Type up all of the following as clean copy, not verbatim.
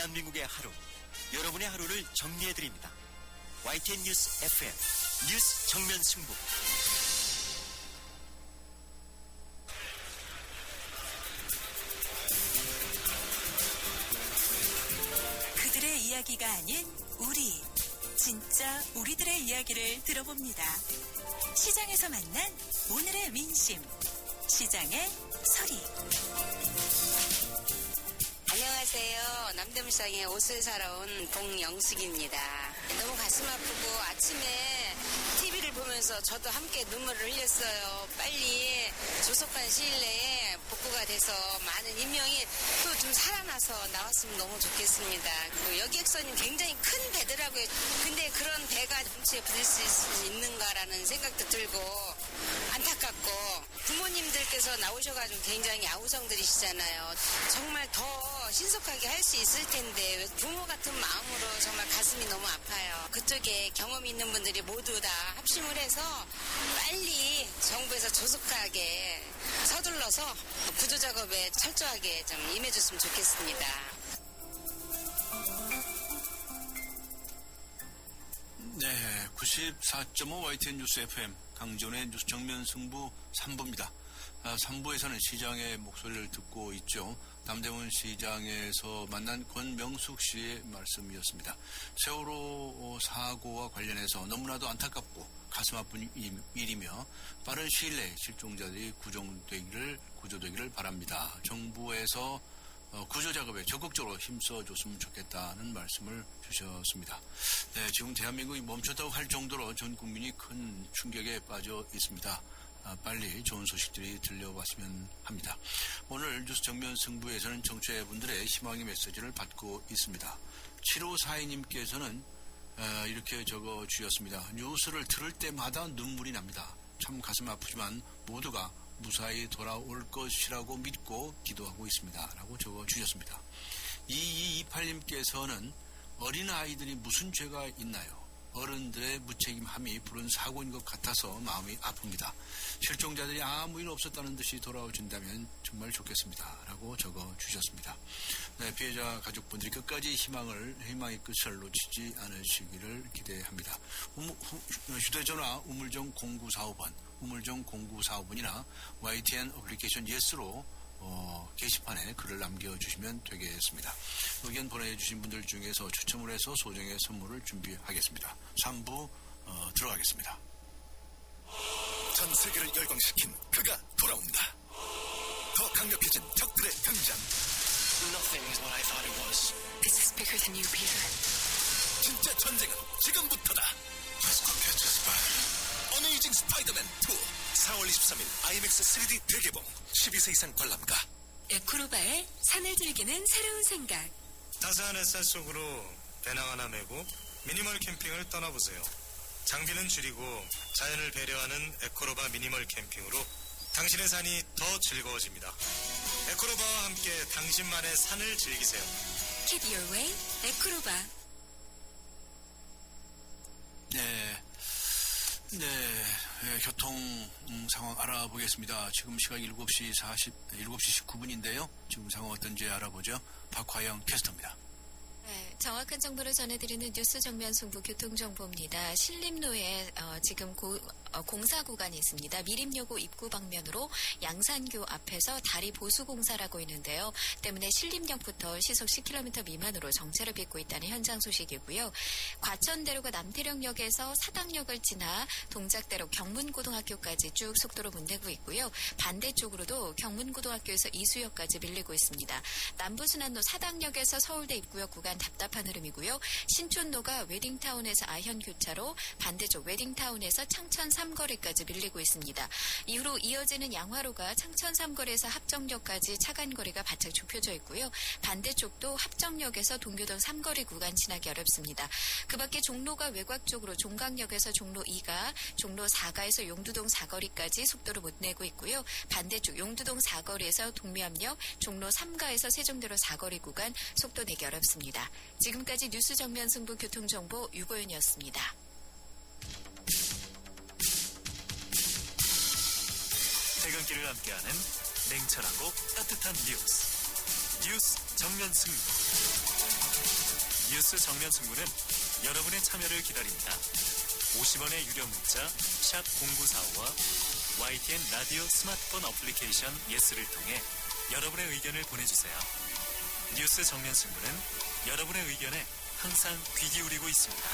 대한민국의 하루, 여러분의 하루를 정리해드립니다. YTN 뉴스 FM, 뉴스 정면 승부. 그들의 이야기가 아닌 우리, 진짜 우리들의 이야기를 들어봅니다. 시장에서 만난 오늘의 민심, 시장의 소리. 안녕하세요. 남대문시장에 옷을 사러 온 봉영숙입니다. 너무 가슴 아프고 아침에 TV를 보면서 저도 함께 눈물을 흘렸어요. 빨리 조속한 시일 내에 복구가 돼서 많은 인명이 또 좀 살아나서 나왔으면 너무 좋겠습니다. 그리고 여객선이 굉장히 큰 배더라고요. 근데 그런 배가 뭉치에 부딪힐 수 있는가라는 생각도 들고 안타깝고, 부모님들께서 나오셔가지고 굉장히 아우성들이시잖아요. 정말 더 신속하게 할 수 있을 텐데 부모 같은 마음으로 정말 가슴이 너무 아파요. 그쪽에 경험이 있는 분들이 모두 다 합심을 해서 빨리 정부에서 조속하게 서둘러서 구조 작업에 철저하게 좀 임해줬으면 좋겠습니다. 네, 94.5 YTN 뉴스 FM 강지훈의 뉴스 정면 승부 3부입니다. 3부에서는 시장의 목소리를 듣고 있죠. 남대문 시장에서 만난 권명숙 씨의 말씀이었습니다. 세월호 사고와 관련해서 너무나도 안타깝고 가슴 아픈 일이며 빠른 시일 내에 실종자들이 구조되기를 바랍니다. 정부에서 구조 작업에 적극적으로 힘써줬으면 좋겠다는 말씀을 주셨습니다. 네, 지금 대한민국이 멈췄다고 할 정도로 전 국민이 큰 충격에 빠져 있습니다. 빨리 좋은 소식들이 들려왔으면 합니다. 오늘 뉴스 정면 승부에서는 청취자분들의 희망의 메시지를 받고 있습니다. 7542님께서는 이렇게 적어 주셨습니다. 뉴스를 들을 때마다 눈물이 납니다. 참 가슴 아프지만 모두가 무사히 돌아올 것이라고 믿고 기도하고 있습니다. 라고 적어 주셨습니다. 2228님께서는 어린아이들이 무슨 죄가 있나요? 어른들의 무책임함이 부른 사고인 것 같아서 마음이 아픕니다. 실종자들이 아무 일 없었다는 듯이 돌아오신다면 정말 좋겠습니다. 라고 적어 주셨습니다. 네, 피해자 가족분들이 끝까지 희망의 끝을 놓치지 않으시기를 기대합니다. 휴대전화 우물정 0945번, 우물정 0945번이나 YTN 어플리케이션 예스로 게시판에 글을 남겨주시면 되겠습니다. 의견 보내주신 분들 중에서 추첨을 해서 소정의 선물을 준비하겠습니다. 3부 들어가겠습니다. 전 세계를 열광시킨 그가 돌아온다. 더 강력해진 적들의 등장. Nothing is what I thought it was. This is bigger than you, Peter. 진짜 전쟁은 지금부터다. Let's go catch a spider. 어메이징 스파이더맨 2 4월 23일 IMAX 3D 대개봉. 12세 이상 관람가. 에코로바의 산을 즐기는 새로운 생각. 따스한 햇살 속으로 배낭 하나 메고 미니멀 캠핑을 떠나보세요. 장비는 줄이고 자연을 배려하는 에코로바 미니멀 캠핑으로 당신의 산이 더 즐거워집니다. 에코로바와 함께 당신만의 산을 즐기세요. Keep your way, 에코로바. 교통 상황 알아보겠습니다. 지금 시각 7시 19분인데요. 지금 상황 어떤지 알아보죠. 박화영 캐스터입니다. 네, 정확한 정보를 전해드리는 뉴스 정면 승부 교통정보입니다. 신림로에 지금 공사 구간이 있습니다. 미림여고 입구 방면으로 양산교 앞에서 다리 보수 공사를 하고 있는데요. 때문에 신림역부터 시속 10km 미만으로 정체를 빚고 있다는 현장 소식이고요. 과천대로가 남태령역에서 사당역을 지나 동작대로 경문고등학교까지 쭉 속도로 못 내고 있고요. 반대쪽으로도 경문고등학교에서 이수역까지 밀리고 있습니다. 남부순환로 사당역에서 서울대 입구역 구간 답답한 흐름이고요. 신촌로가 웨딩타운에서 아현교차로, 반대쪽 웨딩타운에서 창천 삼거리까지 밀리고 있습니다. 이후로 이어지는 양화로가 창천 삼거리에서 합정역까지 차간거리가 바짝 좁혀져 있고요. 반대쪽도 합정역에서 동교동 삼거리 구간 지나기 어렵습니다. 그 밖에 종로가 외곽 쪽으로 종강역에서 종로 2가, 종로 4가에서 용두동 사거리까지 속도를 못 내고 있고요. 반대쪽 용두동 사거리에서 동묘암역, 종로 3가에서 세종대로 사거리 구간 속도 내기 어렵습니다. 지금까지 뉴스 정면 승부 교통정보 유고연이었습니다. 퇴근길을 함께하는 냉철하고 따뜻한 뉴스 정면 승부. 뉴스 정면 승부는 여러분의 참여를 기다립니다. 50원의 유료 문자 샵 0945와 YTN 라디오 스마트폰 어플리케이션 예스를 통해 여러분의 의견을 보내주세요. 뉴스 정면 승부는 여러분의 의견에 항상 귀 기울이고 있습니다.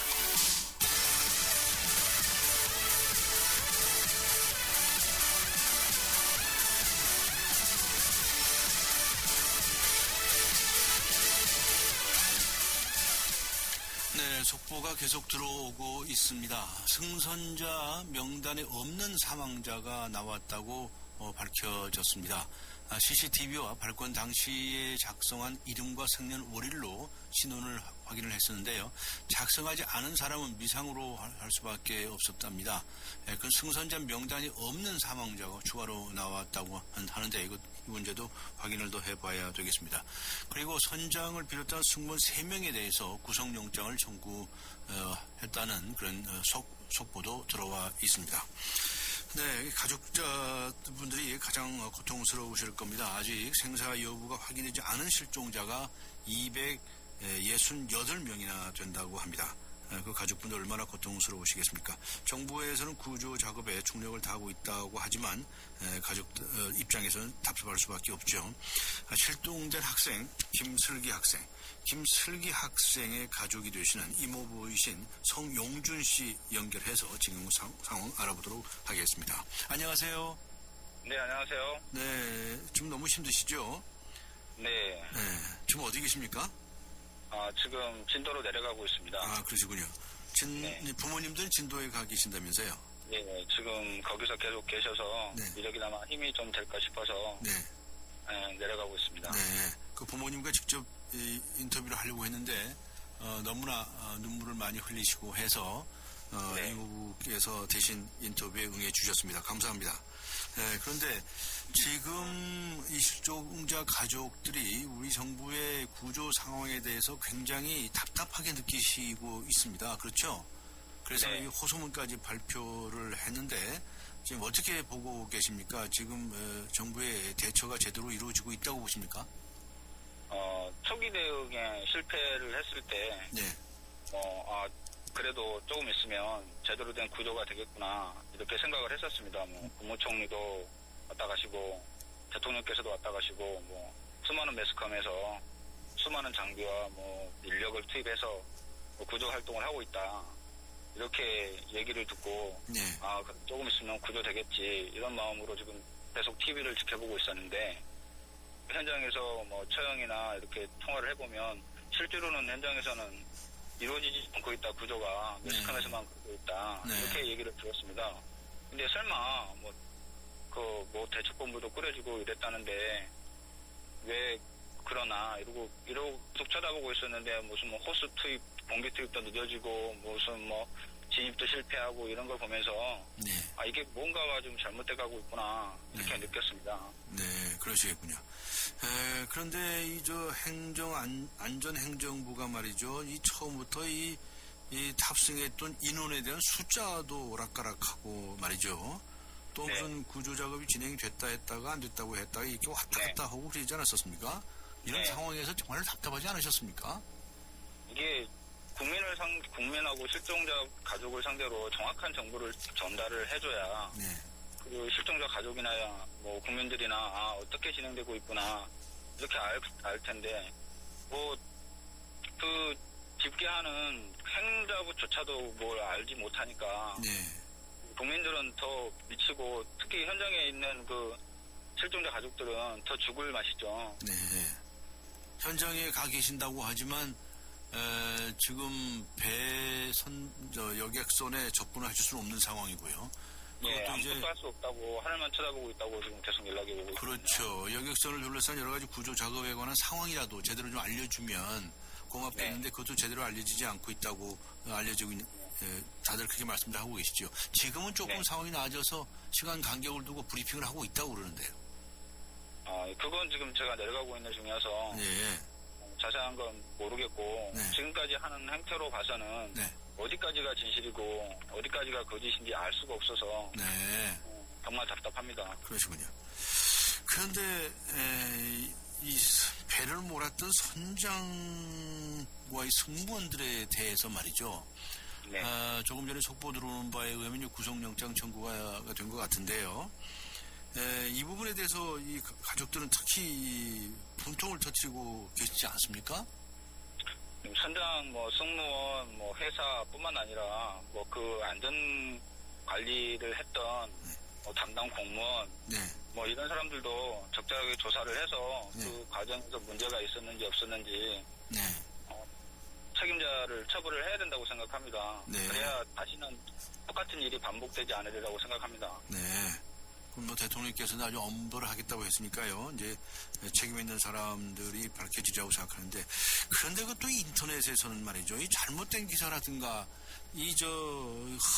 네, 속보가 계속 들어오고 있습니다. 승선자 명단에 없는 사망자가 나왔다고 밝혀졌습니다. CCTV와 발권 당시에 작성한 이름과 생년월일로 신원을 확인을 했었는데요. 작성하지 않은 사람은 미상으로 할 수밖에 없었답니다. 그 승선자 명단이 없는 사망자가 추가로 나왔다고 하는데 이 문제도 확인을 더 해봐야 되겠습니다. 그리고 선장을 비롯한 승무원 3명에 대해서 구속영장을 청구했다는 그런 속보도 들어와 있습니다. 네, 가족자분들이 가장 고통스러우실 겁니다. 아직 생사 여부가 확인되지 않은 실종자가 268명이나 된다고 합니다. 그 가족분들 얼마나 고통스러우시겠습니까? 정부에서는 구조 작업에 총력을 다하고 있다고 하지만 가족 입장에서는 답답할 수밖에 없죠. 실종된 학생 김슬기 학생의 가족이 되시는 이모부이신 성용준 씨 연결해서 지금 상황 알아보도록 하겠습니다. 안녕하세요. 네, 안녕하세요. 네, 지금 너무 힘드시죠? 네. 네, 지금 어디 계십니까? 지금 진도로 내려가고 있습니다. 아, 그러시군요. 네. 부모님들 진도에 가 계신다면서요? 네, 지금 거기서 계속 계셔서 네. 이력이나마 힘이 좀 될까 싶어서 네. 내려가고 있습니다. 네. 그 부모님과 직접 인터뷰를 하려고 했는데 너무나 눈물을 많이 흘리시고 해서 네. 이모부께서 대신 인터뷰에 응해 주셨습니다. 감사합니다. 네, 그런데 지금 이 실종자 가족들이 우리 정부의 구조 상황에 대해서 굉장히 답답하게 느끼시고 있습니다. 그렇죠? 그래서 네. 이 호소문까지 발표를 했는데 지금 어떻게 보고 계십니까? 지금 정부의 대처가 제대로 이루어지고 있다고 보십니까? 초기 대응에 실패를 했을 때, 네. 그래도 조금 있으면 제대로 된 구조가 되겠구나, 이렇게 생각을 했었습니다. 국무총리도 왔다 가시고, 대통령께서도 왔다 가시고, 수많은 매스컴에서 수많은 장비와 인력을 투입해서 구조 활동을 하고 있다. 이렇게 얘기를 듣고, 네. 조금 있으면 구조되겠지, 이런 마음으로 지금 계속 TV를 지켜보고 있었는데, 현장에서 처형이나 이렇게 통화를 해보면, 실제로는 현장에서는 이루어지지 않고 있다, 구조가. 매스컴에서만 그러고 있다. 네. 이렇게 얘기를 들었습니다. 근데 설마, 대책본부도 꾸려지고 이랬다는데, 왜 그러나, 이러고 쭉 쳐다보고 있었는데, 무슨 호스 투입, 공기 투입도 늦어지고, 무슨 진입도 실패하고 이런 걸 보면서, 네. 이게 뭔가가 좀 잘못돼가고 있구나, 이렇게 네. 느꼈습니다. 네, 그러시겠군요. 그런데 안전행정부가 말이죠. 처음부터 이 탑승했던 인원에 대한 숫자도 오락가락하고 말이죠. 또 네. 무슨 구조 작업이 진행이 됐다 했다가 안 됐다고 했다가 이렇게 왔다 네. 갔다 하고 그러지 않았었습니까? 이런 네. 상황에서 정말 답답하지 않으셨습니까? 이게 국민하고 실종자 가족을 상대로 정확한 정보를 전달을 해줘야, 네. 그 실종자 가족이나 국민들이나 어떻게 진행되고 있구나 이렇게 알 텐데 그 집계하는 행자부조차도 뭘 알지 못하니까 네. 국민들은 더 미치고 특히 현장에 있는 그 실종자 가족들은 더 죽을 맛이죠. 네. 현장에 가 계신다고 하지만 지금 여객선에 접근을 하실 수는 없는 상황이고요. 예, 그것도 이제 아무것도 할 수 없다고, 하늘만 쳐다보고 있다고 지금 계속 연락이 오고 있습니다. 그렇죠. 여객선을 둘러싼 여러 가지 구조 작업에 관한 상황이라도 제대로 좀 알려주면 고맙겠는데 네. 그것도 제대로 알려지지 않고 있다고 알려지고 있는, 다들 그렇게 말씀을 하고 계시죠. 지금은 조금 네. 상황이 나아져서 시간 간격을 두고 브리핑을 하고 있다고 그러는데요. 그건 지금 제가 내려가고 있는 중이어서 네. 자세한 건 모르겠고 네. 지금까지 하는 행태로 봐서는 네. 어디까지가 진실이고 어디까지가 거짓인지 알 수가 없어서 네. 정말 답답합니다. 그러시군요. 그런데 이 배를 몰았던 선장과의 승무원들에 대해서 말이죠. 네. 조금 전에 속보 들어오는 바에 의하면 구속영장 청구가 된 것 같은데요. 이 부분에 대해서 이 가족들은 특히 분통을 터뜨리고 계시지 않습니까? 선장, 승무원, 회사뿐만 아니라 그 안전 관리를 했던 담당 공무원, 네. 이런 사람들도 적절하게 조사를 해서 네. 그 과정에서 문제가 있었는지 없었는지 네. 책임자를 처벌을 해야 된다고 생각합니다. 네. 그래야 다시는 똑같은 일이 반복되지 않으리라고 생각합니다. 네. 그럼 대통령께서는 아주 엄벌을 하겠다고 했으니까요. 이제 책임 있는 사람들이 밝혀지자고 생각하는데, 그런데 그 또 인터넷에서는 말이죠. 이 잘못된 기사라든가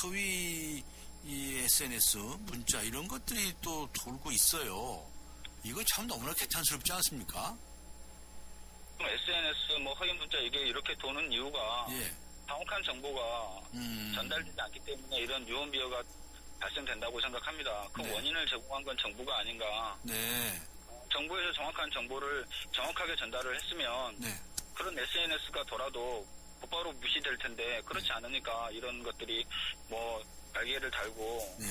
허위 이 SNS 문자 이런 것들이 또 돌고 있어요. 이거 참 너무나 개탄스럽지 않습니까? SNS 허위 문자 이게 이렇게 도는 이유가 예. 정확한 정보가 전달되지 않기 때문에 이런 유언비어가 발생된다고 생각합니다. 그 네. 원인을 제공한 건 정부가 아닌가. 네. 정부에서 정확한 정보를 정확하게 전달을 했으면 네. 그런 SNS가 돌아도 곧바로 무시될 텐데 그렇지 않으니까 이런 것들이 날개를 달고 네.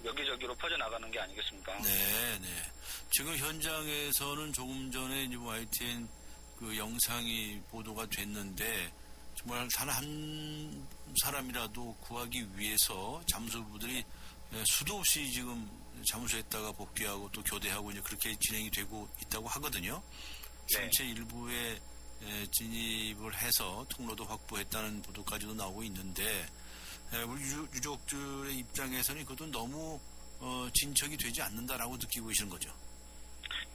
여기저기로 퍼져나가는 게 아니겠습니까? 네, 네. 지금 현장에서는 조금 전에 이제 YTN 그 영상이 보도가 됐는데, 정말 단 한 사람이라도 구하기 위해서 잠수부들이 수도 없이 지금 잠수했다가 복귀하고 또 교대하고 이제 그렇게 진행이 되고 있다고 하거든요. 네. 전체 일부에 진입을 해서 통로도 확보했다는 보도까지도 나오고 있는데, 우리 유족들의 입장에서는 그것도 너무 진척이 되지 않는다라고 느끼고 계시는 거죠.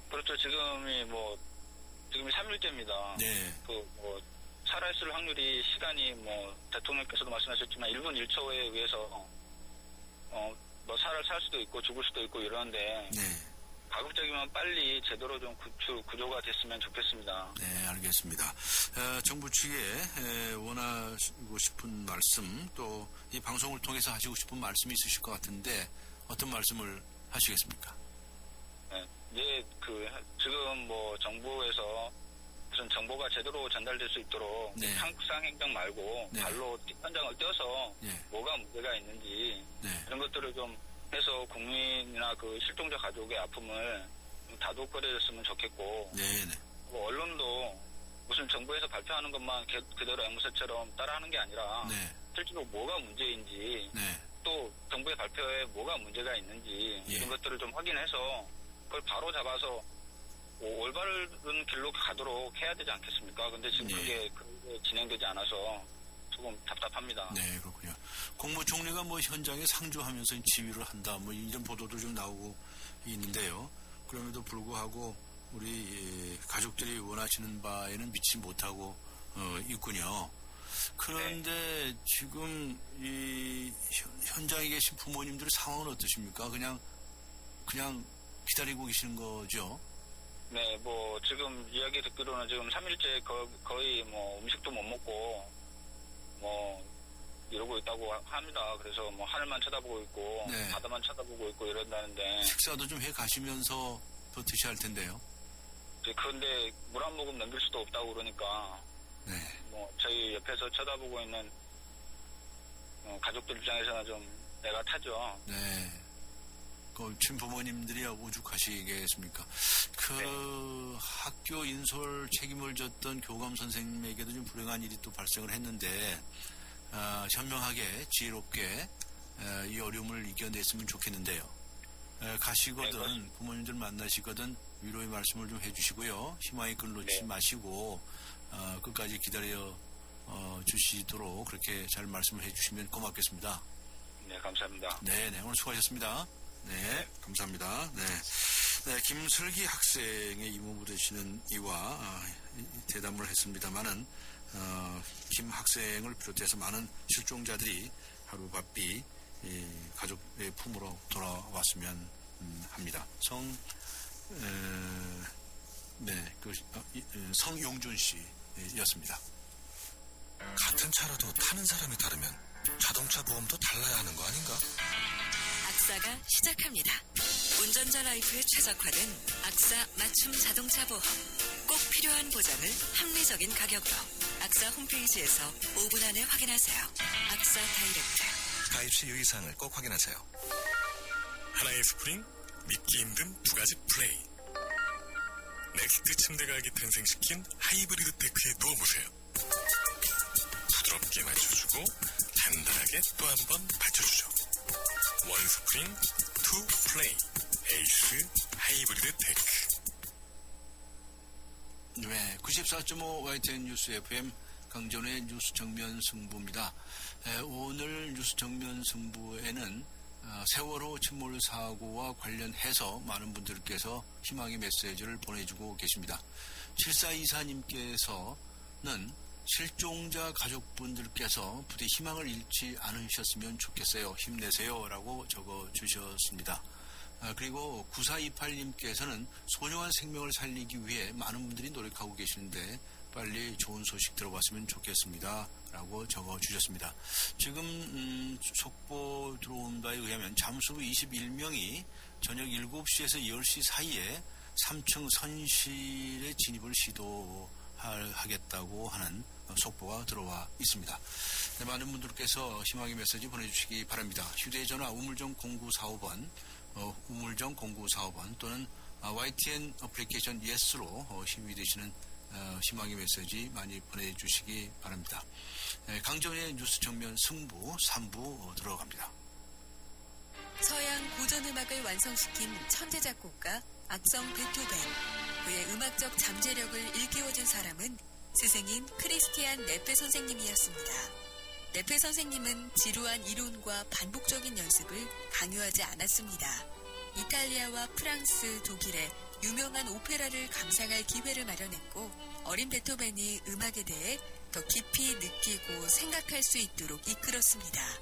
그렇죠. 지금이 3일째입니다. 네. 살아있을 확률이 시간이 대통령께서도 말씀하셨지만 1분 1초에 의해서 살 수도 있고 죽을 수도 있고 이러는데 네. 가급적이면 빨리 제대로 좀 구조가 됐으면 좋겠습니다. 네, 알겠습니다. 정부 측에 원하시고 싶은 말씀, 또 이 방송을 통해서 하시고 싶은 말씀이 있으실 것 같은데 어떤 말씀을 하시겠습니까? 네, 이제 지금 정부에서 무슨 정보가 제대로 전달될 수 있도록 네. 상상 행정 말고 네. 발로 현장을 떼어서 네. 뭐가 문제가 있는지 네. 이런 것들을 좀 해서 국민이나 그 실종자 가족의 아픔을 좀 다독거려줬으면 좋겠고 네, 네. 언론도 무슨 정부에서 발표하는 것만 그대로 앵무새처럼 따라하는 게 아니라 네. 실제로 뭐가 문제인지 네. 또 정부의 발표에 뭐가 문제가 있는지 예. 이런 것들을 좀 확인해서 그걸 바로 잡아서 올바른 길로 가도록 해야 되지 않겠습니까? 근데 지금 예. 그게 진행되지 않아서 조금 답답합니다. 네, 그렇군요. 국무총리가 현장에 상주하면서 지휘를 한다, 이런 보도도 좀 나오고 있는데요. 그럼에도 불구하고 우리 가족들이 원하시는 바에는 미치지 못하고 있군요. 그런데 지금 이 현장에 계신 부모님들의 상황은 어떠십니까? 그냥 기다리고 계시는 거죠? 네, 지금 이야기 듣기로는 지금 3일째 거의 음식도 못 먹고 이러고 있다고 합니다. 그래서 하늘만 쳐다보고 있고 네. 바다만 쳐다보고 있고 이런다는데 식사도 좀 해 가시면서 버티셔야 할 텐데요. 그런데 물 한 모금 넘길 수도 없다고 그러니까 네. 저희 옆에서 쳐다보고 있는 가족들 입장에서는 좀 애가 타죠. 네. 친부모님들이 오죽하시겠습니까? 학교 인솔 책임을 졌던 교감 선생님에게도 좀 불행한 일이 또 발생을 했는데, 현명하게, 지혜롭게, 이 어려움을 이겨냈으면 좋겠는데요. 가시거든, 부모님들 만나시거든, 위로의 말씀을 좀 해주시고요. 희망의 끈 놓지 마시고, 끝까지 기다려 주시도록 그렇게 잘 말씀을 해주시면 고맙겠습니다. 네, 감사합니다. 네, 오늘 수고하셨습니다. 네, 감사합니다. 네, 김슬기 학생의 이모부 되시는 이와 대담을 했습니다만은 김 학생을 비롯해서 많은 실종자들이 하루 바삐 가족의 품으로 돌아왔으면 합니다. 성용준 씨였습니다. 같은 차라도 타는 사람이 다르면 자동차 보험도 달라야 하는 거 아닌가? 악사가 시작합니다. 운전자 라이프에 최적화된 악사 맞춤 자동차 보험. 꼭 필요한 보장을 합리적인 가격으로 악사 홈페이지에서 5분 안에 확인하세요. 악사 다이렉트. 가입 시 유의사항을 꼭 확인하세요. 하나의 스프링, 믿기 힘든 두 가지 플레이. 넥스트 침대 가격이 탄생시킨 하이브리드 테크에 누워보세요. 부드럽게 맞춰주고 단단하게 또 한 번 받쳐주죠. 원 스프링, 투 플레이. 에이스 하이브리드 테크. 네, 94.5 YTN 뉴스 FM 강전의 뉴스 정면 승부입니다. 오늘 뉴스 정면 승부에는 세월호 침몰 사고와 관련해서 많은 분들께서 희망의 메시지를 보내주고 계십니다. 7424님께서는 실종자 가족분들께서 부디 희망을 잃지 않으셨으면 좋겠어요. 힘내세요. 라고 적어주셨습니다. 그리고 9428님께서는 소중한 생명을 살리기 위해 많은 분들이 노력하고 계시는데 빨리 좋은 소식 들어봤으면 좋겠습니다. 라고 적어주셨습니다. 지금 속보 들어온 바에 의하면 잠수 21명이 저녁 7시에서 10시 사이에 3층 선실에 진입을 시도하겠다고 하는 속보가 들어와 있습니다. 네, 많은 분들께서 희망의 메시지 보내주시기 바랍니다. 휴대전화 우물정 0945번 우물정 0945번 또는 YTN 어플리케이션 예스로 힘이 되시는 희망의 메시지 많이 보내주시기 바랍니다. 강정의 뉴스 정면 승부 3부 들어갑니다. 서양 고전음악을 완성시킨 천재 작곡가 악성 베토벤. 그의 음악적 잠재력을 일깨워준 사람은 스승인 크리스티안 네페 선생님이었습니다. 네페 선생님은 지루한 이론과 반복적인 연습을 강요하지 않았습니다. 이탈리아와 프랑스, 독일의 유명한 오페라를 감상할 기회를 마련했고 어린 베토벤이 음악에 대해 더 깊이 느끼고 생각할 수 있도록 이끌었습니다.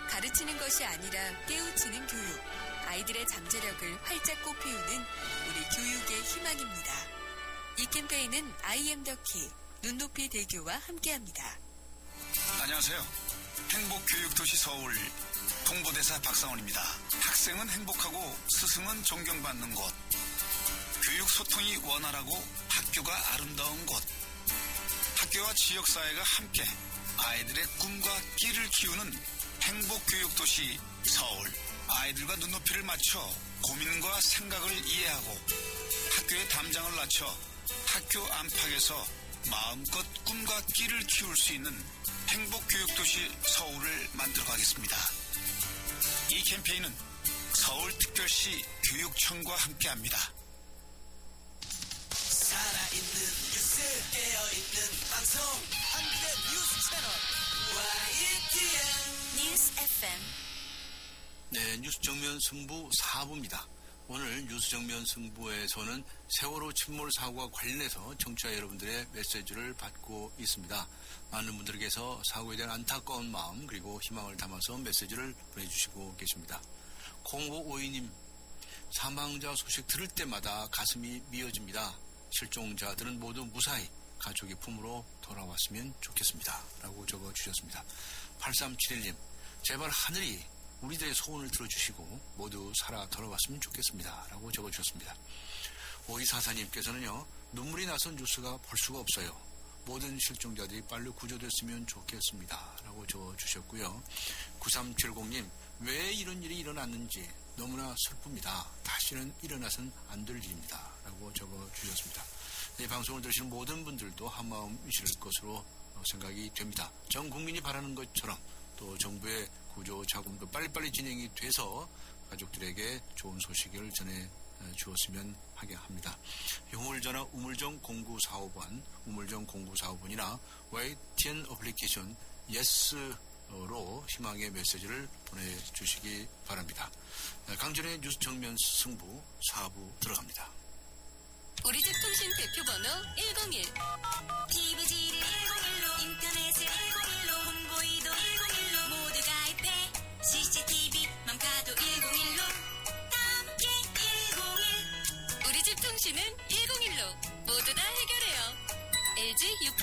가르치는 것이 아니라 깨우치는 교육, 아이들의 잠재력을 활짝 꽃피우는 우리 교육의 희망입니다. 이 캠페인은 I am the key, 눈높이 대교와 함께합니다. 안녕하세요. 행복교육도시 서울 홍보대사 박상원입니다. 학생은 행복하고 스승은 존경받는 곳, 교육 소통이 원활하고 학교가 아름다운 곳, 학교와 지역사회가 함께 아이들의 꿈과 끼를 키우는 행복교육도시 서울. 아이들과 눈높이를 맞춰 고민과 생각을 이해하고 학교의 담장을 낮춰 학교 안팎에서 마음껏 꿈과 끼를 키울 수 있는 행복교육도시 서울을 만들어가겠습니다. 이 캠페인은 서울특별시 교육청과 함께합니다. 살아있는 뉴스 깨어있는 방송 한국의 뉴스 채널 YTN 뉴스 FM. 네, 뉴스 정면 승부 4부입니다. 오늘 뉴스 정면 승부에서는 세월호 침몰 사고와 관련해서 청취자 여러분들의 메시지를 받고 있습니다. 많은 분들께서 사고에 대한 안타까운 마음 그리고 희망을 담아서 메시지를 보내주시고 계십니다. 0552님, 사망자 소식 들을 때마다 가슴이 미어집니다. 실종자들은 모두 무사히 가족의 품으로 돌아왔으면 좋겠습니다. 라고 적어주셨습니다. 8371님, 제발 하늘이 우리들의 소원을 들어주시고 모두 살아 돌아왔으면 좋겠습니다. 라고 적어주셨습니다. 5244님께서는요, 눈물이 나서 뉴스가 볼 수가 없어요. 모든 실종자들이 빨리 구조됐으면 좋겠습니다. 라고 적어주셨고요. 9370님, 왜 이런 일이 일어났는지 너무나 슬픕니다. 다시는 일어나선 안 될 일입니다. 라고 적어주셨습니다. 이 방송을 들으시는 모든 분들도 한마음이실 것으로 생각이 됩니다. 전 국민이 바라는 것처럼 또 정부의 구조 자금도 빨리빨리 진행이 돼서 가족들에게 좋은 소식을 전해 주었으면 하게 합니다. 우물전화 우물정 0945번 우물정 0945번이나 YTN 어플리케이션 예스로 희망의 메시지를 보내주시기 바랍니다. 강전의 뉴스 정면 승부 4부 들어갑니다. 우리 집 통신 대표번호 101. TV지를 101로 인터넷을 101로 홍보이도 101로 모두 가입해 CCTV만 가도 101로 함께 101. 우리 집 통신은 101로 모두 다 해결해요. LG U+.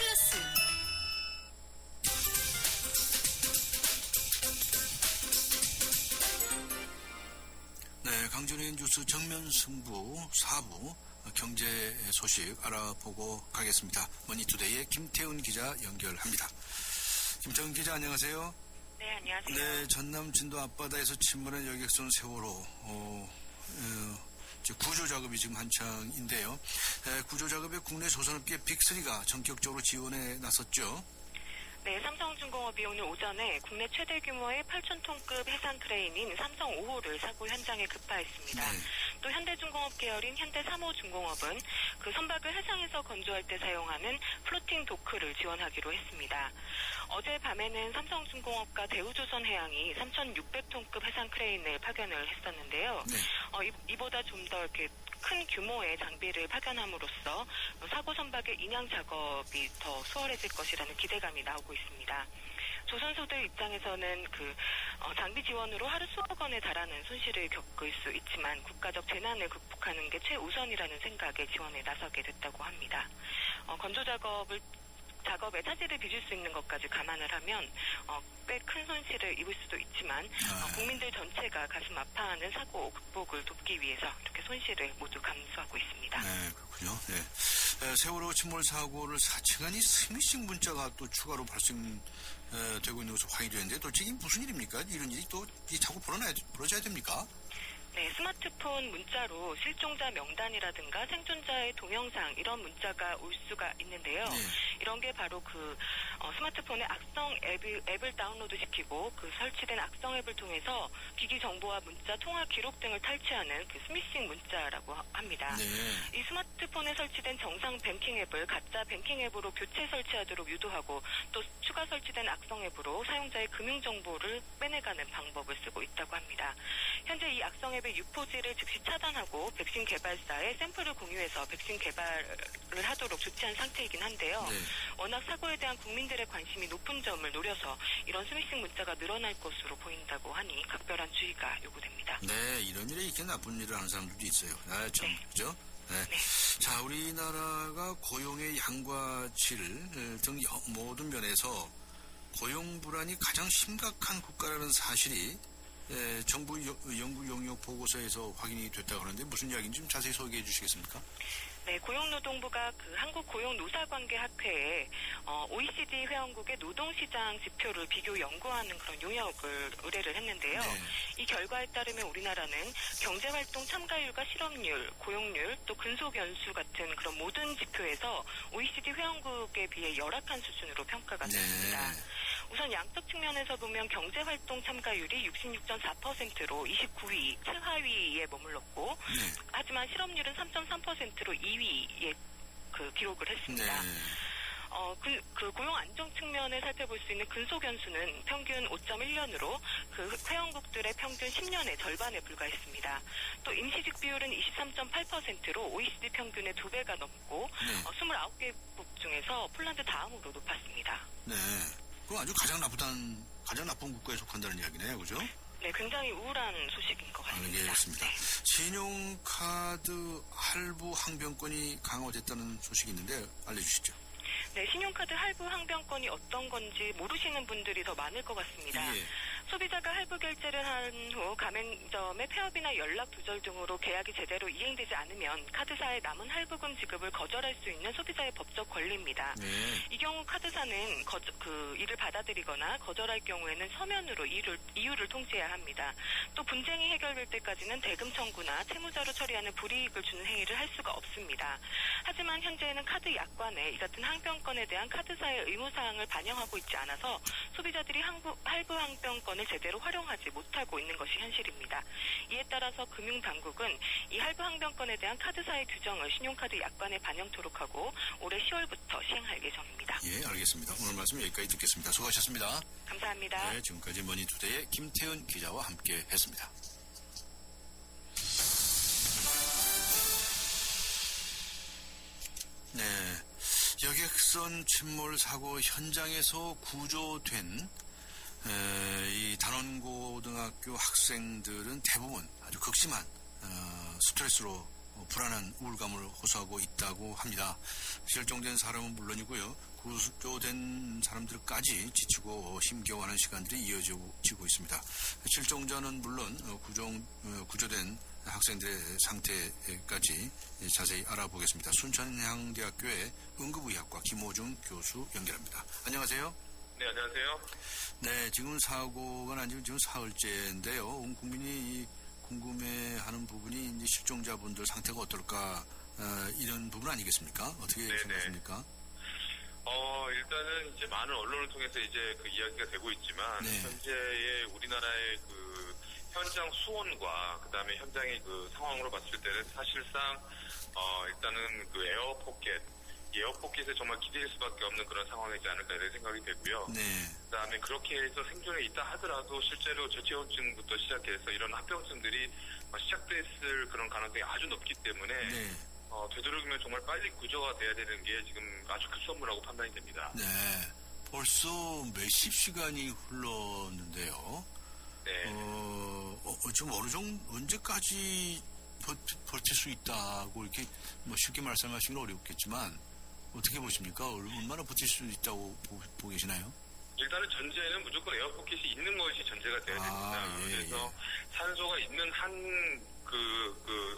네, 강전의 뉴스 정면 승부 4부 경제 소식 알아보고 가겠습니다. 머니투데이의 김태훈 기자 연결합니다. 김태훈 기자 안녕하세요. 네, 안녕하세요. 네, 전남 진도 앞바다에서 침몰한 여객선 세월호 이제 구조 작업이 지금 한창인데요. 구조 작업에 국내 조선업계 빅3가 전격적으로 지원에 나섰죠. 네, 삼성중공업이 오늘 오전에 국내 최대 규모의 8,000톤급 해상 크레인인 삼성 5호를 사고 현장에 급파했습니다. 네. 또 현대중공업 계열인 현대 3호 중공업은 그 선박을 해상에서 건조할 때 사용하는 플로팅 도크를 지원하기로 했습니다. 어제 밤에는 삼성중공업과 대우조선해양이 3,600톤급 해상 크레인을 파견을 했었는데요. 네. 이보다 좀 더 이렇게 큰 규모의 장비를 파견함으로써 사고 선박의 인양 작업이 더 수월해질 것이라는 기대감이 나오고 있습니다. 조선소들 입장에서는 장비 지원으로 하루 수억 원에 달하는 손실을 겪을 수 있지만 국가적 재난을 극복하는 게 최우선이라는 생각에 지원에 나서게 됐다고 합니다. 건조 작업에 차질을 빚을 수 있는 것까지 감안을 하면 꽤 큰 손실을 입을 수도 있지만 국민들 전체가 가슴 아파하는 사고 극복을 돕기 위해서 이렇게 손실을 모두 감수하고 있습니다. 네, 그렇군요. 네. 세월호 침몰 사고를 사칭한 이 스미싱 문자가 또 추가로 발생되고 있는 것으로 확인이 되는데 도대체 이게 무슨 일입니까? 이런 일이 또 자꾸 벌어져야 됩니까? 네, 스마트폰 문자로 실종자 명단이라든가 생존자의 동영상 이런 문자가 올 수가 있는데요. 네. 이런 게 바로 스마트폰에 악성 앱을 다운로드 시키고 설치된 악성 앱을 통해서 기기 정보와 문자 통화 기록 등을 탈취하는 스미싱 문자라고 합니다. 네. 이 스마트폰에 설치된 정상 뱅킹 앱을 가짜 뱅킹 앱으로 교체 설치하도록 유도하고 또 추가 설치된 악성 앱으로 사용자의 금융 정보를 빼내가는 방법을 쓰고 있다고 합니다. 현재 이 악성 앱의 유포지를 즉시 차단하고 백신 개발사에 샘플을 공유해서 백신 개발을 하도록 조치한 상태이긴 한데요. 네. 워낙 사고에 대한 국민들의 관심이 높은 점을 노려서 이런 스미싱 문자가 늘어날 것으로 보인다고 하니 각별한 주의가 요구됩니다. 네, 이런 일에 이렇게 나쁜 일을 하는 사람들도 있어요. 아, 참, 네. 그죠? 네. 네. 자, 우리나라가 고용의 양과 질 등 모든 면에서 고용 불안이 가장 심각한 국가라는 사실이 정부 연구 용역 보고서에서 확인이 됐다고 하는데 무슨 이야기인지 좀 자세히 소개해 주시겠습니까? 네, 고용노동부가 한국고용노사관계학회에 OECD 회원국의 노동시장 지표를 비교 연구하는 그런 용역을 의뢰를 했는데요. 네. 이 결과에 따르면 우리나라는 경제활동 참가율과 실업률, 고용률, 또 근속연수 같은 그런 모든 지표에서 OECD 회원국에 비해 열악한 수준으로 평가가 됐습니다. 네. 우선 양적 측면에서 보면 경제활동 참가율이 66.4%로 29위, 최하위에 머물렀고 네. 하지만 실업률은 3.3%로 2위에 기록을 했습니다. 네. 고용 안정 측면을 살펴볼 수 있는 근속연수는 평균 5.1년으로 회원국들의 평균 10년의 절반에 불과했습니다. 또 임시직 비율은 23.8%로 OECD 평균의 2배가 넘고 네. 29개국 중에서 폴란드 다음으로 높았습니다. 네. 그럼 아주 가장 나쁜 국가에 속한다는 이야기네요, 그죠? 네, 굉장히 우울한 소식인 것 같습니다. 알겠습니다. 네. 신용카드 할부 항변권이 강화됐다는 소식이 있는데 알려주시죠. 네, 신용카드 할부 항변권이 어떤 건지 모르시는 분들이 더 많을 것 같습니다. 예. 소비자가 할부 결제를 한 후 가맹점의 폐업이나 연락 두절 등으로 계약이 제대로 이행되지 않으면 카드사의 남은 할부금 지급을 거절할 수 있는 소비자의 법적 권리입니다. 네. 이 경우 카드사는 이를 받아들이거나 거절할 경우에는 서면으로 이유를 통지해야 합니다. 또 분쟁이 해결될 때까지는 대금 청구나 채무자로 처리하는 불이익을 주는 행위를 할 수가 없습니다. 하지만 현재는 카드 약관에 이 같은 항변권에 대한 카드사의 의무사항을 반영하고 있지 않아서 소비자들이 할부 항변권을 제대로 활용하지 못하고 있는 것이 현실입니다. 이에 따라서 금융당국은 이 할부 항변권에 대한 카드사의 규정을 신용카드 약관에 반영토록 하고 올해 10월부터 시행할 예정입니다. 예, 알겠습니다. 오늘 말씀 여기까지 듣겠습니다. 수고하셨습니다. 감사합니다. 네, 지금까지 머니투데이의 김태은 기자와 함께 했습니다. 네, 여객선 침몰 사고 현장에서 구조된 이 단원고등학교 학생들은 대부분 아주 극심한 스트레스로 불안한 우울감을 호소하고 있다고 합니다. 실종된 사람은 물론이고요. 구조된 사람들까지 지치고 힘겨워하는 시간들이 이어지고 있습니다. 실종자는 물론 구조된 학생들의 상태까지 자세히 알아보겠습니다. 순천향대학교의 응급의학과 김호중 교수 연결합니다. 안녕하세요. 네, 안녕하세요. 네, 지금 사고가 난 지 지금 사흘째인데요. 온 국민이 궁금해하는 부분이 이제 실종자분들 상태가 어떨까 이런 부분 아니겠습니까? 어떻게 생각하십니까? 일단은 이제 많은 언론을 통해서 이제 그 이야기가 되고 있지만 네. 현재의 우리나라의 그 현장 수온과 그다음에 현장의 그 상황으로 봤을 때는 사실상 일단은 그 에어포켓에 정말 기댈 수밖에 없는 그런 상황이지 않을까 이런 생각이 되고요. 네. 그다음에 그렇게 해서 생존에 있다 하더라도 실제로 저체온증부터 시작해서 이런 합병증들이 시작됐을 그런 가능성이 아주 높기 때문에 네. 되도록이면 정말 빨리 구조가 돼야 되는 게 지금 아주 급선무라고 판단이 됩니다. 네. 벌써 몇십 시간이 흘렀는데요. 네. 좀 어느 정도, 언제까지 버틸 수 있다고 이렇게 뭐 쉽게 말씀하시기는 어렵겠지만 어떻게 보십니까? 얼마나 버틸 수 있다고 보고 계시나요? 일단은 전제는 무조건 에어포켓이 있는 것이 전제가 돼야 됩니다. 예, 그래서 산소가 있는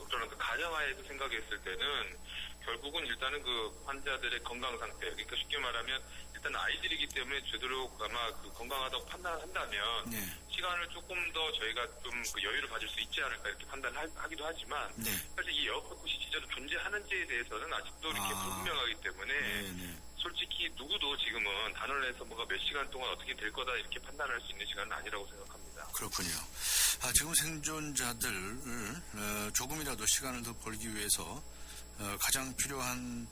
그런 가정하에서 생각했을 때는 결국은 일단은 그 환자들의 건강 상태, 그러니까 쉽게 말하면 일단 아이들이기 때문에 되도록 아마 그 건강하다고 판단한다면 네. 시간을 조금 더 저희가 좀 그 여유를 가질 수 있지 않을까 이렇게 판단하기도 하지만 네. 사실 이 에어포켓이 진짜로 존재하는지에 대해서는 아직도 이렇게 불분명하기 때문에 네. 솔직히 누구도 지금은 단언을 해서 뭐가 몇 시간 동안 어떻게 될 거다 이렇게 판단할 수 있는 시간은 아니라고 생각합니다. 그렇군요. 지금 생존자들 조금이라도 시간을 더 벌기 위해서 가장 필요한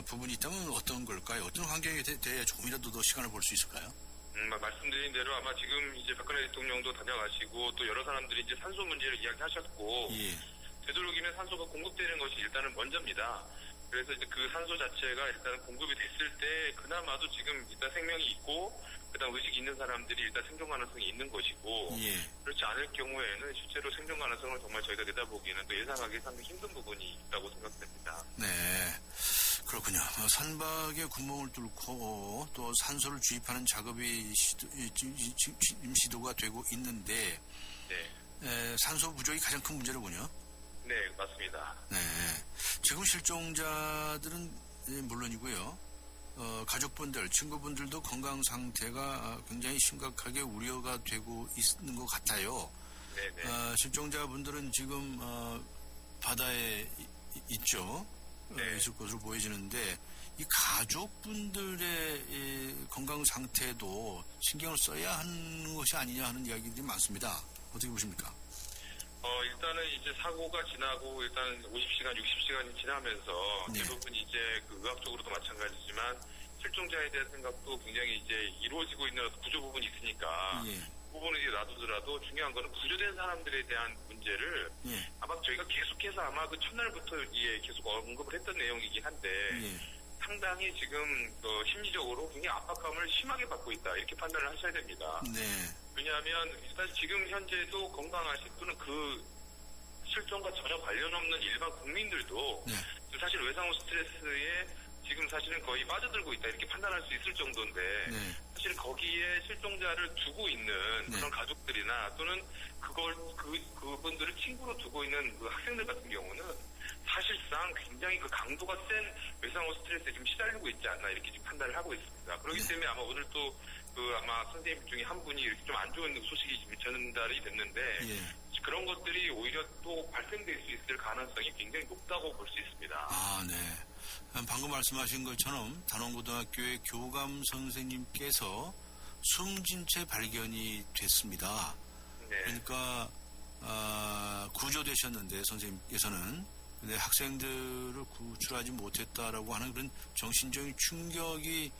부분이 있다면 어떤 걸까요? 어떤 환경에 대해 조금이라도 더 시간을 벌 수 있을까요? 말씀드린 대로 아마 지금 이제 박근혜 대통령도 다녀가시고 또 여러 사람들이 이제 산소 문제를 이야기하셨고 예. 되도록이면 산소가 공급되는 것이 일단은 먼저입니다. 그래서 이제 그 산소 자체가 일단 공급이 됐을 때 그나마도 지금 일단 생명이 있고 그다음 의식이 있는 사람들이 일단 생존 가능성이 있는 것이고 예. 그렇지 않을 경우에는 실제로 생존 가능성을 정말 저희가 내다보기에는 또 예상하기 상당히 힘든 부분이 있다고 생각됩니다. 네. 그렇군요. 산박에 구멍을 뚫고 또 산소를 주입하는 작업이 시도가 되고 있는데 네. 산소 부족이 가장 큰 문제로군요. 네, 맞습니다. 네. 지금 실종자들은 물론이고요. 가족분들, 친구분들도 건강 상태가 굉장히 심각하게 우려가 되고 있는 것 같아요. 네네. 실종자분들은 지금 바다에 있죠. 네. 있을 것으로 보여지는데 이 가족분들의 건강 상태도 신경을 써야 하는 것이 아니냐 하는 이야기들이 많습니다. 어떻게 보십니까? 일단은 이제 사고가 지나고 일단 50시간, 60시간이 지나면서 네. 대부분 이제 그 의학적으로도 마찬가지지만 실종자에 대한 생각도 굉장히 이제 이루어지고 있는 구조 부분이 있으니까 예. 그 부분을 이제 놔두더라도 중요한 거는 구조된 사람들에 대한 문제를 예. 아마 저희가 계속해서 아마 그 첫날부터 계속 언급을 했던 내용이긴 한데 예. 상당히 지금 심리적으로 굉장히 압박감을 심하게 받고 있다 이렇게 판단을 하셔야 됩니다. 네. 왜냐하면 일단 지금 현재도 건강하신 또는 그 실종과 전혀 관련 없는 일반 국민들도 네. 사실 외상후 스트레스에 지금 사실은 거의 빠져들고 있다 이렇게 판단할 수 있을 정도인데 네. 사실 거기에 실종자를 두고 있는 네. 그런 가족들이나 또는 그분들을 친구로 두고 있는 그 학생들 같은 경우는 사실상 굉장히 그 강도가 센 외상후 스트레스에 지금 시달리고 있지 않나 이렇게 지금 판단을 하고 있습니다. 그렇기 네. 때문에 아마 오늘 또 아마 선생님 중에 한 분이 이렇게 좀 안 좋은 소식이 지금 전달이 됐는데 예. 그런 것들이 오히려 또 발생될 수 있을 가능성이 굉장히 높다고 볼 수 있습니다. 네. 방금 말씀하신 것처럼 단원고등학교의 교감 선생님께서 숨진 채 발견이 됐습니다. 네. 그러니까 구조되셨는데 선생님께서는 근데 학생들을 구출하지 못했다라고 하는 그런 정신적인 충격이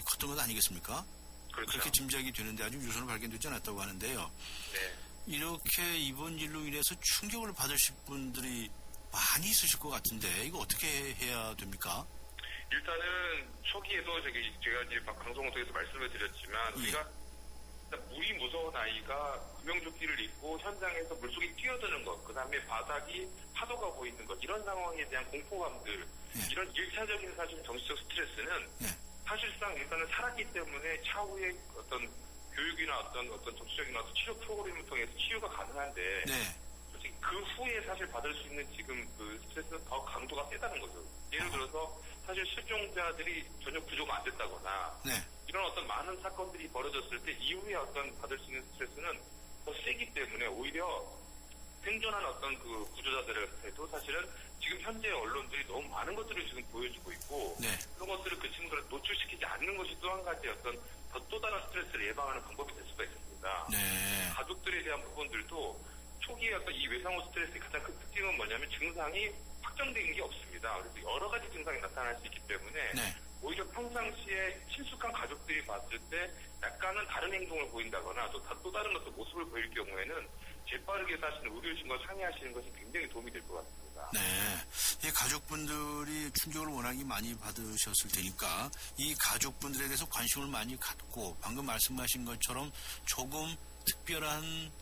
컸던 것 아니겠습니까? 그렇죠. 그렇게 짐작이 되는데 아직 유서는 발견되지 않았다고 하는데요. 네. 이렇게 이번 일로 인해서 충격을 받으실 분들이 많이 있으실 것 같은데 이거 어떻게 해야 됩니까? 일단은 초기에도 제가 이제 방송을 통해서 말씀을 드렸지만 예. 우리가 물이 무서운 아이가 구명조끼를 입고 현장에서 물속에 뛰어드는 것, 그 다음에 바닥이 파도가 보이는 것, 이런 상황에 대한 공포감들, 예. 이런 1차적인 사실 정신적 스트레스는 예. 사실상 일단은 살았기 때문에 차후에 어떤 교육이나 어떤 정치적인 어떤 치료 프로그램을 통해서 치유가 가능한데 네. 솔직히 그 후에 사실 받을 수 있는 지금 그 스트레스는 더 강도가 세다는 거죠. 예를 들어서 사실 실종자들이 전혀 구조가 안 됐다거나 네. 이런 어떤 많은 사건들이 벌어졌을 때 이후에 어떤 받을 수 있는 스트레스는 더 세기 때문에 오히려 생존한 어떤 그 구조자들한테도 사실은 지금 현재 언론들이 너무 많은 것들을 지금 보여주고 있고 네. 그런 것들을 그 친구들을 노출시키지 않는 것이 또 한 가지 어떤 또 다른 스트레스를 예방하는 방법이 될 수가 있습니다. 네. 가족들에 대한 부분들도 초기에 어떤 이 외상후 스트레스의 가장 큰 특징은 뭐냐면 증상이 확정된 게 없습니다. 그래서 여러 가지 증상이 나타날 수 있기 때문에 네. 오히려 평상시에 친숙한 가족들이 봤을 때 약간은 다른 행동을 보인다거나 또 다른 어떤 모습을 보일 경우에는 재빠르게 사실은 의료진과 상의하시는 것이 굉장히 도움이 될 것 같습니다. 네. 이 가족분들이 충격을 워낙에 많이 받으셨을 테니까 이 가족분들에 대해서 관심을 많이 갖고 방금 말씀하신 것처럼 조금 특별한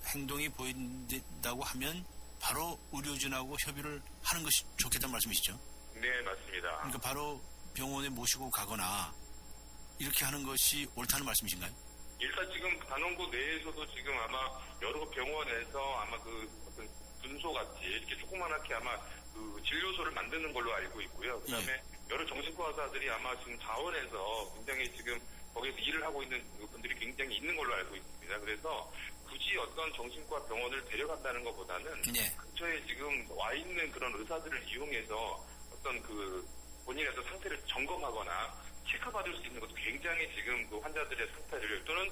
행동이 보인다고 하면 바로 의료진하고 협의를 하는 것이 좋겠다는 말씀이시죠? 네, 맞습니다. 그러니까 바로 병원에 모시고 가거나 이렇게 하는 것이 옳다는 말씀이신가요? 일단 지금 단원고 내에서도 지금 아마 여러 병원에서 아마 그 어떤 분소 같이 이렇게 조그만하게 아마 그 진료소를 만드는 걸로 알고 있고요. 그다음에 여러 정신과 의사들이 아마 지금 자원에서 굉장히 지금 거기서 일을 하고 있는 분들이 굉장히 있는 걸로 알고 있습니다. 그래서 굳이 어떤 정신과 병원을 데려간다는 것보다는 네. 근처에 지금 와 있는 그런 의사들을 이용해서 어떤 그 본인의 어떤 상태를 점검하거나 체크받을 수 있는 것도 굉장히 지금 그 환자들의 상태를 또는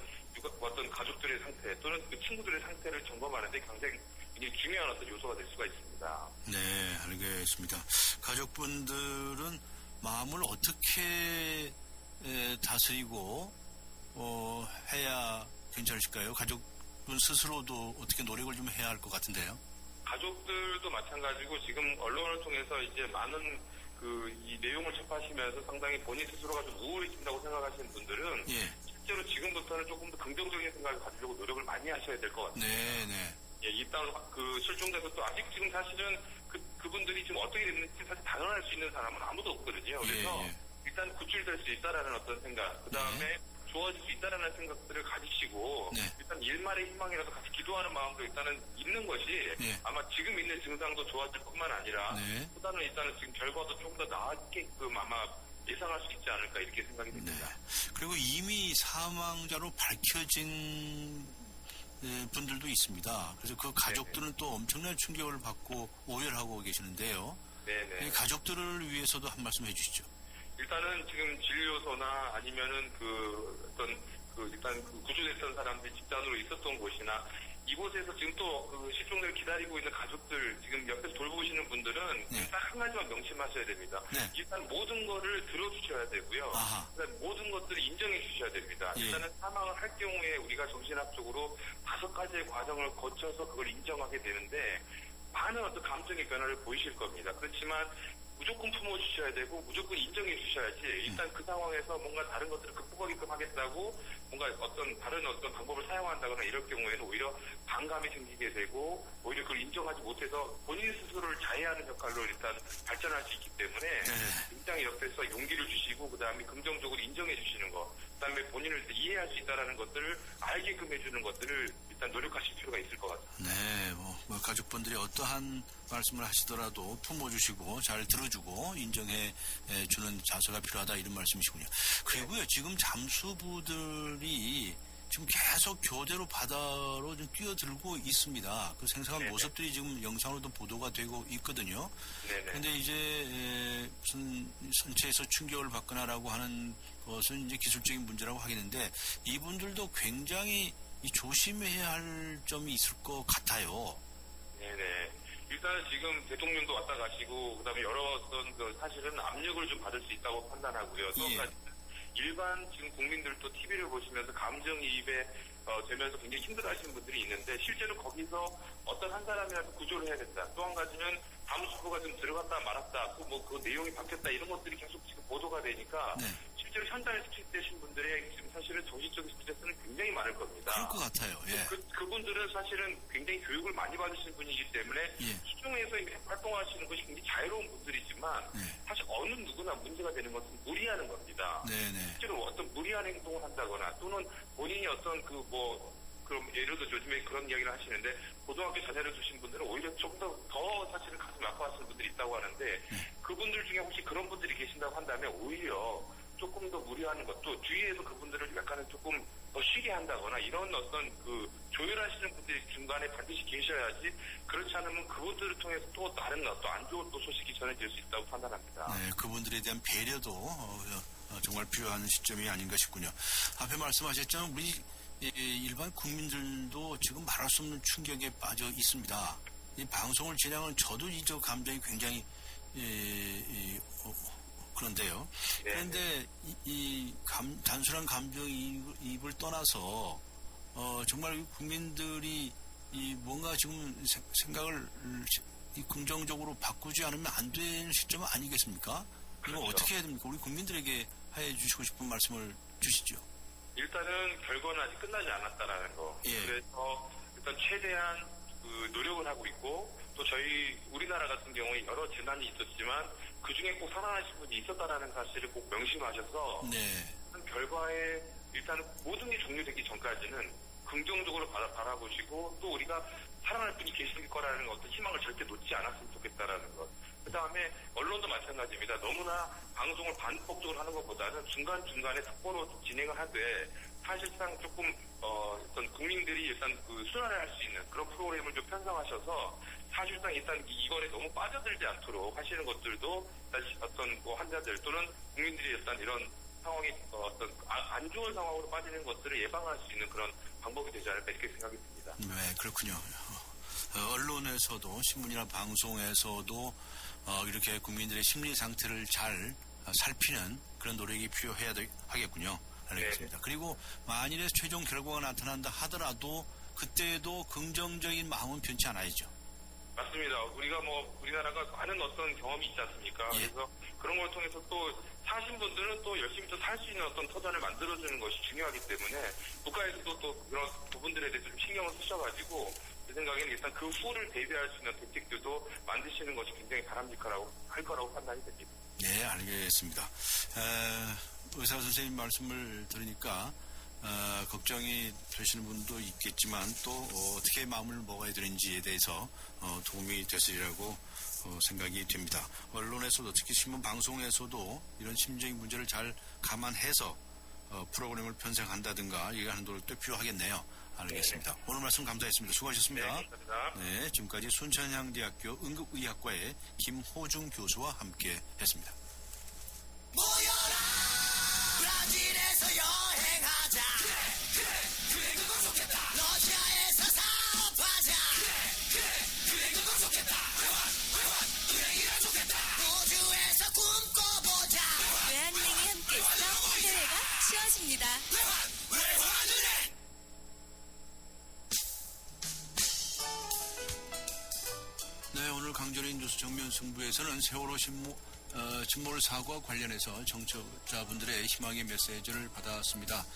어떤 가족들의 상태 또는 그 친구들의 상태를 점검하는데 굉장히 중요한 어떤 요소가 될 수가 있습니다. 네, 알겠습니다. 가족분들은 마음을 어떻게 다스리고 해야 괜찮으실까요? 가족분 스스로도 어떻게 노력을 좀 해야 할 것 같은데요. 가족들도 마찬가지고 지금 언론을 통해서 이제 많은 이 내용을 접하시면서 상당히 본인 스스로가 좀 우울해진다고 생각하시는 분들은 실제로 지금부터는 조금 더 긍정적인 생각을 가지려고 노력을 많이 하셔야 될 것 같습니다. 네. 예, 일단 그 실종돼서 또 아직 지금 사실은 그분들이 지금 어떻게 됐는지 사실 단언할 수 있는 사람은 아무도 없거든요. 그래서 일단 구출될 수 있다라는 어떤 생각, 그 다음에 좋아질 수 있다라는 생각들을 가지시고 일단 일말의 희망이라도 같이 기도하는 마음도 일단은 있는 것이 아마 지금 있는 증상도 좋아질 뿐만 아니라 보다는 일단은 지금 결과도 조금 더 나았게끔 아마 예상할 수 있지 않을까 이렇게 생각이 됩니다. 그리고 이미 사망자로 밝혀진 분들도 있습니다. 그래서 그 가족들은 또 엄청난 충격을 받고 오해를 하고 계시는데요. 네네. 가족들을 위해서도 한 말씀 해주시죠. 일단은 지금 진료소나 아니면은 일단 구조됐던 사람들이 집단으로 있었던 곳이나 이곳에서 지금 또 그 실종을 기다리고 있는 가족들 지금 옆에서 돌보시는 분들은 딱 한 가지만 명심하셔야 됩니다. 일단 모든 거를 들어주셔야 되고요. 일단 모든 것들을 인정해 주셔야 됩니다. 일단은 사망을 할 경우에 우리가 정신학적으로 5가지의 과정을 거쳐서 그걸 인정하게 되는데 많은 어떤 감정의 변화를 보이실 겁니다. 그렇지만 무조건 품어주셔야 되고 무조건 인정해 주셔야지 일단 그 상황에서 뭔가 다른 것들을 극복하게끔 하겠다고 뭔가 어떤 다른 어떤 방법을 사용한다거나 이럴 경우에는 오히려 반감이 생기게 되고 오히려 그걸 인정하지 못해서 본인 스스로를 자해하는 역할로 일단 발전할 수 있기 때문에 굉장히 옆에서 용기를 주시고 그 다음에 긍정적으로 인정해 주시는 거 그 다음에 본인을 이해할 수 있다는 것들을 알게끔 해주는 것들을 일단 노력하실 필요가 있을 것 같습니다. 네, 뭐 가족분들이 어떠한 말씀을 하시더라도 품어주시고 잘 들어주고 인정해 주는 자세가 필요하다 이런 말씀이시군요. 그리고요 지금 잠수부들이 지금 계속 교대로 바다로 좀 뛰어들고 있습니다. 그 생생한 모습들이 지금 영상으로도 보도가 되고 있거든요. 그런데 이제 무슨 선체에서 충격을 받거나라고 하는 것은 이제 기술적인 문제라고 하겠는데 이분들도 굉장히 조심해야 할 점이 있을 것 같아요. 네네. 일단은 지금 대통령도 왔다 가시고 그다음에 여러 어떤 사실은 압력을 좀 받을 수 있다고 판단하고요. 또 한 가지 일반 지금 국민들도 TV를 보시면서 감정이입에 되면서 굉장히 힘들어하시는 분들이 있는데 실제로 거기서 어떤 한 사람이라도 구조를 해야 된다. 또 한 가지는 잠수부가 좀 들어갔다 말았다. 또 그 내용이 바뀌었다. 이런 것들이 계속 지금 보도가 되니까 실제로 현장에 투입되신 분들의 지금 사실은 정신적인 스트레스는 굉장히 많을 겁니다. 그럴 것 같아요. 그분들은 사실은 굉장히 교육을 많이 받으신 분이기 때문에 수중에서 활동하시는 것이 굉장히 자유로운 분들이지만 사실 어느 누구나 문제가 되는 것은 무리하는 겁니다. 실제로 어떤 무리한 행동을 한다거나 또는 본인이 어떤 그럼 예를 들어 요즘에 그런 이야기를 하시는데 고등학교 자녀를 두신 분들은 오히려 조금 더 사실은 가슴이 아파하시는 분들이 있다고 하는데 그분들 중에 혹시 그런 분들이 계신다고 한다면 오히려 조금 더 무리하는 것도 주위에서 그분들을 약간은 조금 더 쉬게 한다거나 이런 어떤 그 조율하시는 분들이 중간에 반드시 계셔야지 그렇지 않으면 그분들을 통해서 또 다른 또 안 좋은 또 소식이 전해질 수 있다고 판단합니다. 네, 그분들에 대한 배려도 정말 필요한 시점이 아닌가 싶군요. 앞에 말씀하셨지만 우리 일반 국민들도 지금 말할 수 없는 충격에 빠져 있습니다. 이 방송을 진행하는 저도 저 감정이 굉장히 그런데요. 네. 그런데 단순한 감정이입을 떠나서 정말 국민들이 뭔가 지금 생각을 긍정적으로 바꾸지 않으면 안 되는 시점 아니겠습니까? 이거 그렇죠. 어떻게 해야 됩니까? 우리 국민들에게 해 주시고 싶은 말씀을 주시죠. 일단은 결과는 아직 끝나지 않았다라는 거. 예. 그래서 일단 최대한 그 노력을 하고 있고 또 저희 우리나라 같은 경우에 여러 재난이 있었지만 그 중에 꼭 살아나신 분이 있었다라는 사실을 꼭 명심하셔서 네. 결과에 일단 모든 게 종료되기 전까지는 긍정적으로 바라보시고 또 우리가 살아날 분이 계실 거라는 어떤 희망을 절대 놓지 않았으면 좋겠다라는 것. 그 다음에 언론도 마찬가지입니다. 너무나 방송을 반복적으로 하는 것보다는 중간중간에 삭보로 진행을 하되 사실상 조금 어떤 국민들이 일단 그 순환을 할 수 있는 그런 프로그램을 좀 편성하셔서 사실상 일단 이거에 너무 빠져들지 않도록 하시는 것들도 어떤 뭐 환자들 또는 국민들이 일단 이런 상황이 어떤 안 좋은 상황으로 빠지는 것들을 예방할 수 있는 그런 방법이 되지 않을까 이렇게 생각이 듭니다. 네, 그렇군요. 언론에서도 신문이나 방송에서도 이렇게 국민들의 심리 상태를 잘 살피는 그런 노력이 필요해야 하겠군요. 알겠습니다. 네. 그리고 만일에 최종 결과가 나타난다 하더라도 그때도 긍정적인 마음은 변치 않아야죠. 맞습니다. 우리가 뭐 우리나라가 많은 어떤 경험이 있지 않습니까? 예. 그래서 그런 걸 통해서 또 사신 분들은 또 열심히 또 살 수 있는 어떤 터전을 만들어주는 것이 중요하기 때문에 국가에서도 또 그런 부분들에 대해서 좀 신경을 쓰셔가지고 제 생각에는 일단 그 후를 대비할 수 있는 대책들도 만드시는 것이 굉장히 바람직하라고 할 거라고 판단이 됩니다. 네, 알겠습니다. 의사 선생님 말씀을 들으니까 걱정이 되시는 분도 있겠지만 또 어떻게 마음을 먹어야 되는지에 대해서 도움이 됐으리라고 생각이 됩니다. 언론에서도 특히 신문 방송에서도 이런 심리적인 문제를 잘 감안해서 프로그램을 편성한다든가 이게 하는 노력도 필요하겠네요. 알겠습니다. 네. 오늘 말씀 감사했습니다. 수고하셨습니다. 네, 감사합니다. 네, 지금까지 순천향대학교 응급의학과의 김호중 교수와 함께 했습니다. 모여라 브라질에서 여행하자 그래 그건 좋겠다 러시아에서 사업하자 그래 그건 좋겠다 회원 은행이라 좋겠다 우주에서 꿈꿔보자 외환은행이 함께해서 해외가 쉬워집니다. 회원은행 네, 오늘 강전의 뉴스 정면 승부에서는 세월호 침몰 사고와 관련해서 청취자분들의 희망의 메시지를 받았습니다.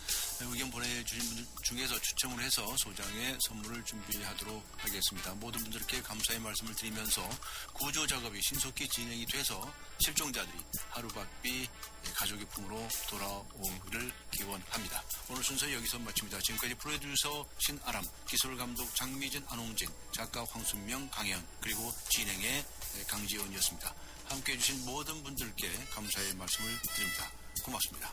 의견 보내주신 분들 중에서 추첨을 해서 소장의 선물을 준비하도록 하겠습니다. 모든 분들께 감사의 말씀을 드리면서 구조 작업이 신속히 진행이 돼서 실종자들이 하루바삐 가족의 품으로 돌아오기를 기원합니다. 오늘 순서 여기서 마칩니다. 지금까지 프로듀서 신아람, 기술감독 장미진, 안홍진, 작가 황순명, 강현, 그리고 진행의 강지원이었습니다. 함께해 주신 모든 분들께 감사의 말씀을 드립니다. 고맙습니다.